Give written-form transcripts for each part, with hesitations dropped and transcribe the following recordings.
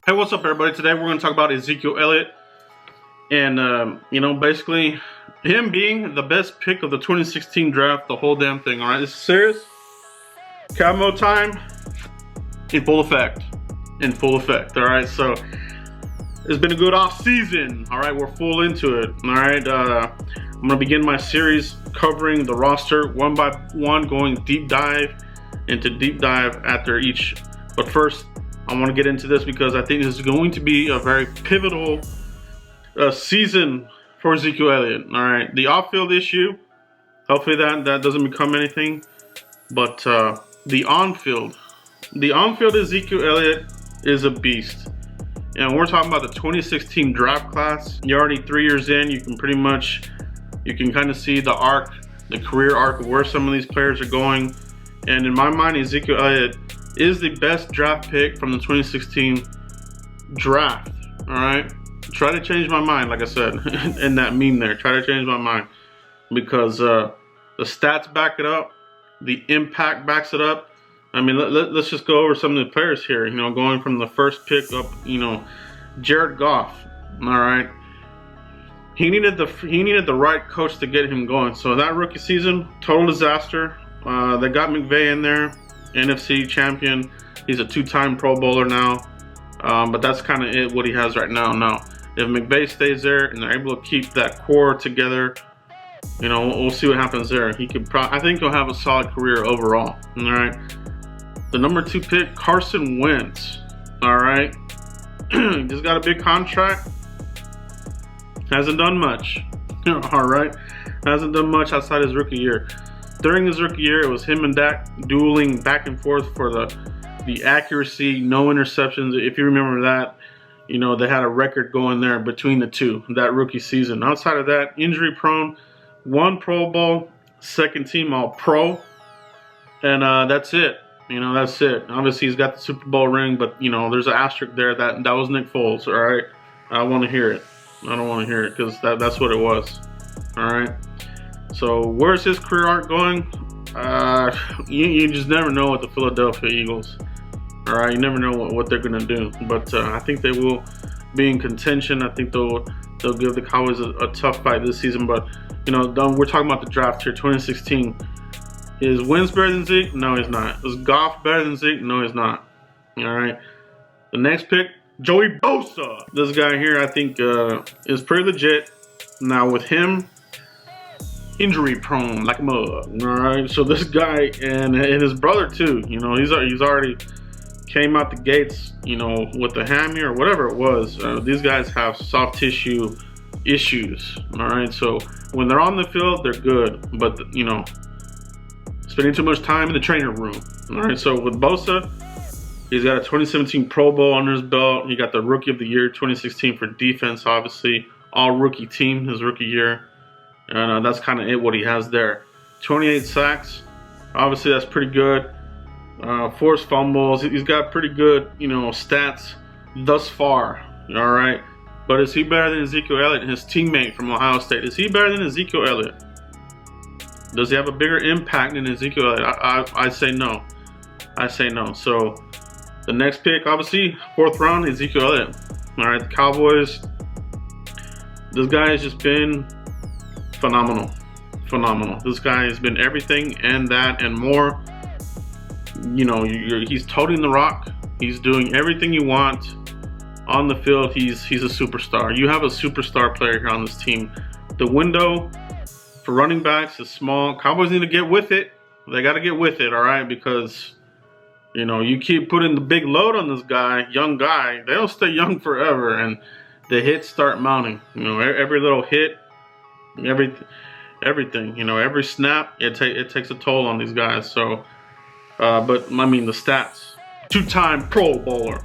Hey, what's up, everybody? Today we're going to talk about Ezekiel Elliott and, basically him being the best pick of the 2016 draft, the whole damn thing, all right? This is serious. Camo time in full effect. All right? So it's been a good off season, all right? We're full into it, all right? I'm going to begin my series covering the roster one by one, going deep dive after each. But first, I want to get into this because I think this is going to be a very pivotal season for Ezekiel Elliott. All right, the off-field issue, hopefully that doesn't become anything, but the on-field Ezekiel Elliott is a beast. And we're talking about the 2016 draft class. You're already 3 years in. You can kind of see the arc, the career arc of where some of these players are going. And in my mind, Ezekiel Elliott is the best draft pick from the 2016 draft. All right, try to change my mind, like I said in that meme there. Try to change my mind because the stats back it up, the impact backs it up. I mean, let's just go over some of the players here. Going from the first pick up, Jared Goff. All right, he needed the right coach to get him going. So that rookie season, total disaster. They got McVay in there. NFC champion. He's a 2-time Pro Bowler now, but that's kind of it. What he has right now. Now, if McVay stays there and they're able to keep that core together, we'll see what happens there. He could. I think he'll have a solid career overall. All right. The number 2 pick, Carson Wentz. All right. Just got a big contract. Hasn't done much. All right. Hasn't done much outside his rookie year. During his rookie year, it was him and Dak dueling back and forth for the accuracy, no interceptions. If you remember that, they had a record going there between the two, that rookie season. Outside of that, injury prone, 1 Pro Bowl, 2nd team All-Pro, and that's it. That's it. Obviously, he's got the Super Bowl ring, but, there's an asterisk there. That was Nick Foles, all right? I don't want to hear it. I don't want to hear it because that's what it was, all right? So where's his career arc going? You just never know with the Philadelphia Eagles. All right, you never know what they're gonna do. But I think they will be in contention. I think they'll give the Cowboys a tough fight this season. But we're talking about the draft here, 2016. Is Wentz better than Zeke? No, he's not. Is Goff better than Zeke? No, he's not. All right. The next pick, Joey Bosa. This guy here, I think, is pretty legit. Now with him, injury prone like a mug. All right, so this guy and his brother too. He's already came out the gates. With the hammy or whatever it was. These guys have soft tissue issues. All right, so when they're on the field, they're good, but spending too much time in the training room. All right, so with Bosa, he's got a 2017 Pro Bowl under his belt. He got the Rookie of the Year 2016 for defense, obviously all rookie team his rookie year. And that's kind of it, what he has there. 28 sacks. Obviously, that's pretty good. Forced fumbles. He's got pretty good, stats thus far. All right. But is he better than Ezekiel Elliott, his teammate from Ohio State? Is he better than Ezekiel Elliott? Does he have a bigger impact than Ezekiel Elliott? I say no. I say no. So the next pick, obviously, 4th round, Ezekiel Elliott. All right. The Cowboys. This guy has just been phenomenal. This guy has been everything and that and more. He's toting the rock. He's doing everything you want on the field. He's a superstar. You have a superstar player here on this team. The window for running backs is small. Cowboys need to get with it. They got to get with it, all right? Because you keep putting the big load on this guy, young guy. They don't stay young forever, and the hits start mounting. Every little hit. Everything, every snap, it takes a toll on these guys. So, but I mean the stats: 2-time Pro Bowler,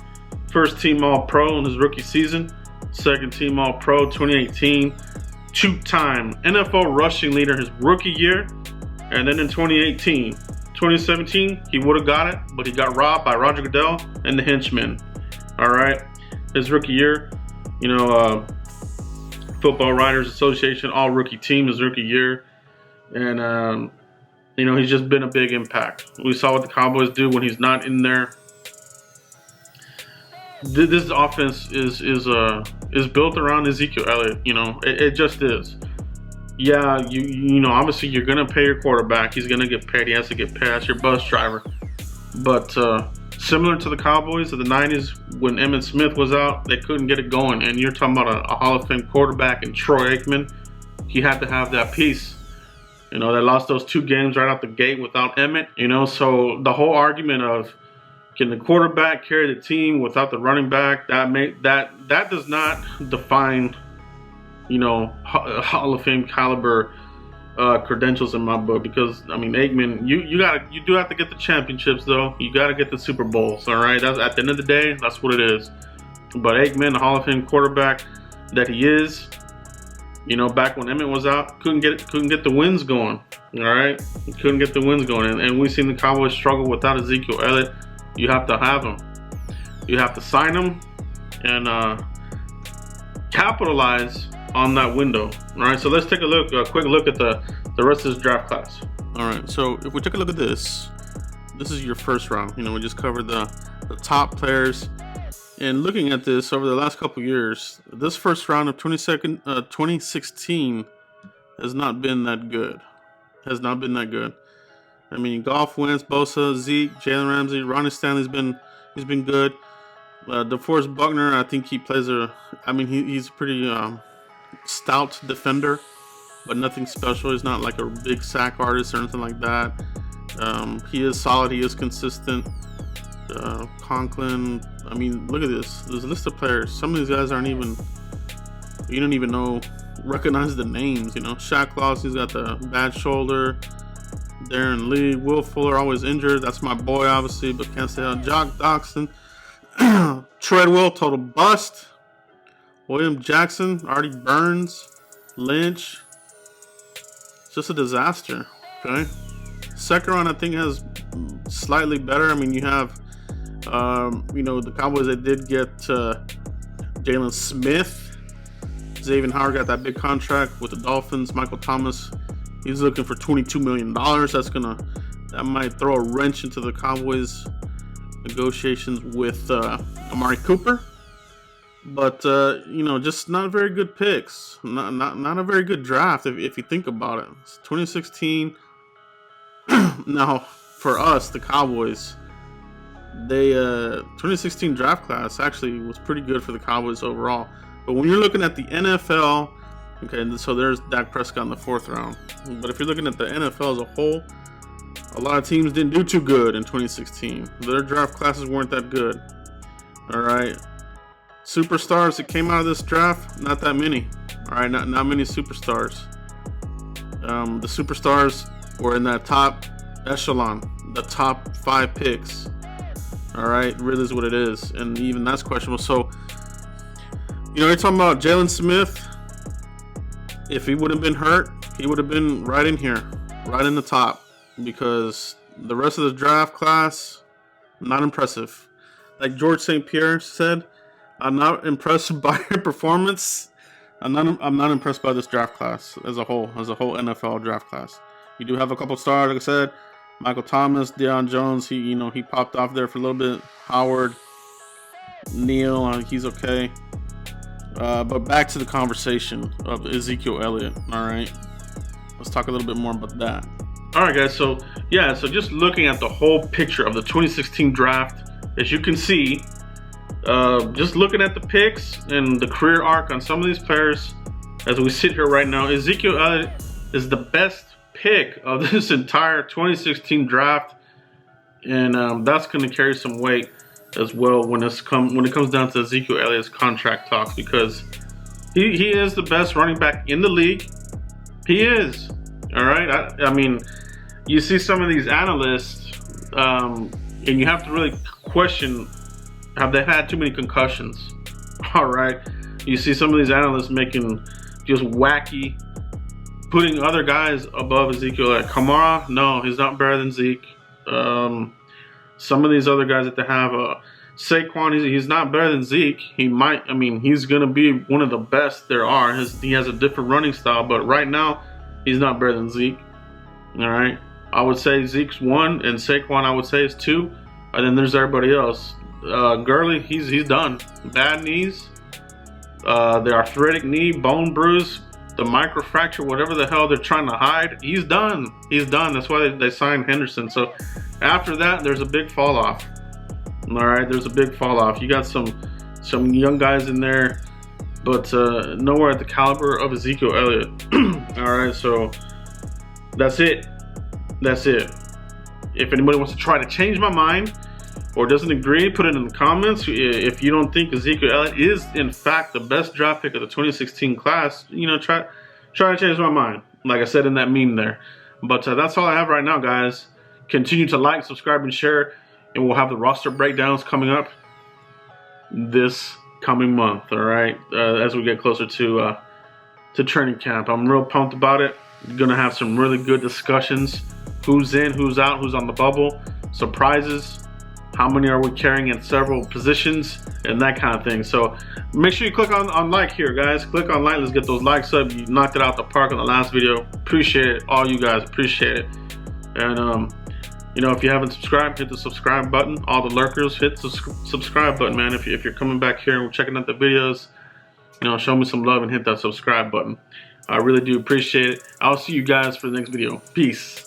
1st team All-Pro in his rookie season, 2nd team All-Pro 2018, 2-time NFL rushing leader his rookie year, and then in 2017, he would have got it, but he got robbed by Roger Goodell and the henchmen. All right, his rookie year, Football Writers Association all rookie team his rookie year, and he's just been a big impact. We saw what the Cowboys do when he's not in there. this offense is built around Ezekiel Elliott. You know, it just is. Yeah, you know, obviously you're gonna pay your quarterback. He's gonna get paid. He has to get paid. That's your bus driver. But similar to the Cowboys of the '90s, when Emmitt Smith was out, they couldn't get it going. And you're talking about a Hall of Fame quarterback in Troy Aikman. He had to have that piece. You know, they lost those 2 games right out the gate without Emmitt. You know, so the whole argument of can the quarterback carry the team without the running back, that does not define, you know, Hall of Fame caliber credentials in my book. Because I mean, Aikman, you do have to get the championships though. You got to get the Super Bowls. All right, that's at the end of the day, that's what it is. But Aikman, the Hall of Fame quarterback that he is, you know, back when Emmitt was out, couldn't get the wins going. All right, couldn't get the wins going, and we've seen the Cowboys struggle without Ezekiel Elliott. You have to have him. You have to sign him and capitalize on that window. All right, so let's take a quick look at the rest of this draft class. All right, so if we take a look at this is your first round. You know, we just covered the top players. And looking at this over the last couple years, this first round of 2016 has not been that good. Has not been that good. I mean, Goff, Wentz, Bosa, Zeke, Jalen Ramsey, Ronnie Stanley's been good. DeForest Buckner, I think he plays he's a pretty stout defender, but nothing special. He's not like a big sack artist or anything like that. He is solid. He is consistent. Conklin. I mean, look at this. There's a list of players. Some of these guys you don't even recognize the names. You know, Shaq Lawson's got the bad shoulder. Darren Lee, Will Fuller, always injured. That's my boy, obviously, but can't say how. Jock Doxson, Treadwell, total bust. William Jackson, Artie Burns, Lynch. It's just a disaster. Okay. Second round, I think, has slightly better. I mean, you have, you know, the Cowboys, they did get Jalen Smith. Xavien Howard got that big contract with the Dolphins. Michael Thomas, he's looking for $22 million. That might throw a wrench into the Cowboys' negotiations with Amari Cooper. But you know, just not very good picks. Not a very good draft if you think about it. It's 2016. Now, for us, the Cowboys, 2016 draft class actually was pretty good for the Cowboys overall. But when you're looking at the NFL, okay, so there's Dak Prescott in the 4th round. But if you're looking at the NFL as a whole, a lot of teams didn't do too good in 2016. Their draft classes weren't that good. All right. Superstars that came out of this draft, not that many. All right, not many superstars. The superstars were in that top echelon, the top 5 picks. All right, really is what it is, and even that's questionable. So, you know, you're talking about Jalen Smith. If he would have been hurt, he would have been right in here, right in the top, because the rest of the draft class, not impressive. Like George St. Pierre said, I'm not impressed by your performance. I'm not impressed by this draft class as a whole NFL draft class. You do have a couple stars, like I said, Michael Thomas, Deion Jones. He popped off there for a little bit. Howard, Neal, he's okay. But back to the conversation of Ezekiel Elliott. All right, let's talk a little bit more about that. All right, guys. So just looking at the whole picture of the 2016 draft, as you can see. Just looking at the picks and the career arc on some of these players as we sit here right now, Ezekiel Elliott is the best pick of this entire 2016 draft, and that's going to carry some weight as well when it comes down to Ezekiel Elliott's contract talks, because he is the best running back in the league. He is. All right. I mean, you see some of these analysts, and you have to really question. Have they had too many concussions? All right. You see some of these analysts making just wacky, putting other guys above Ezekiel. Like Kamara, no, he's not better than Zeke. Some of these other guys that they have, Saquon, he's not better than Zeke. He's going to be one of the best there are. He has a different running style, but right now, he's not better than Zeke. All right. I would say Zeke's 1, and Saquon, I would say, is 2. And then there's everybody else. Gurley, he's done. Bad knees, the arthritic knee, bone bruise, the microfracture, whatever the hell they're trying to hide. He's done. He's done. That's why they signed Henderson. So after that, there's a big fall off. All right, there's a big fall off. You got some young guys in there, but nowhere at the caliber of Ezekiel Elliott. All right, so that's it. That's it. If anybody wants to try to change my mind or doesn't agree, put it in the comments. If you don't think Ezekiel Elliott is in fact the best draft pick of the 2016 class, you know, try to change my mind, like I said in that meme there. But that's all I have right now, guys. Continue to like, subscribe, and share, and we'll have the roster breakdowns coming up this coming month. All right, as we get closer to training camp. I'm real pumped about it. Gonna have some really good discussions. Who's in, who's out, who's on the bubble, surprises, how many are we carrying at several positions, and that kind of thing. So make sure you click on like here, guys. Click on like. Let's get those likes up. You knocked it out the park on the last video. Appreciate it, all you guys. Appreciate it. And you know, if you haven't subscribed, hit the subscribe button. All the lurkers, hit the subscribe button, man. If you're coming back here and checking out the videos, you know, show me some love and hit that subscribe button. I really do appreciate it. I'll see you guys for the next video. Peace.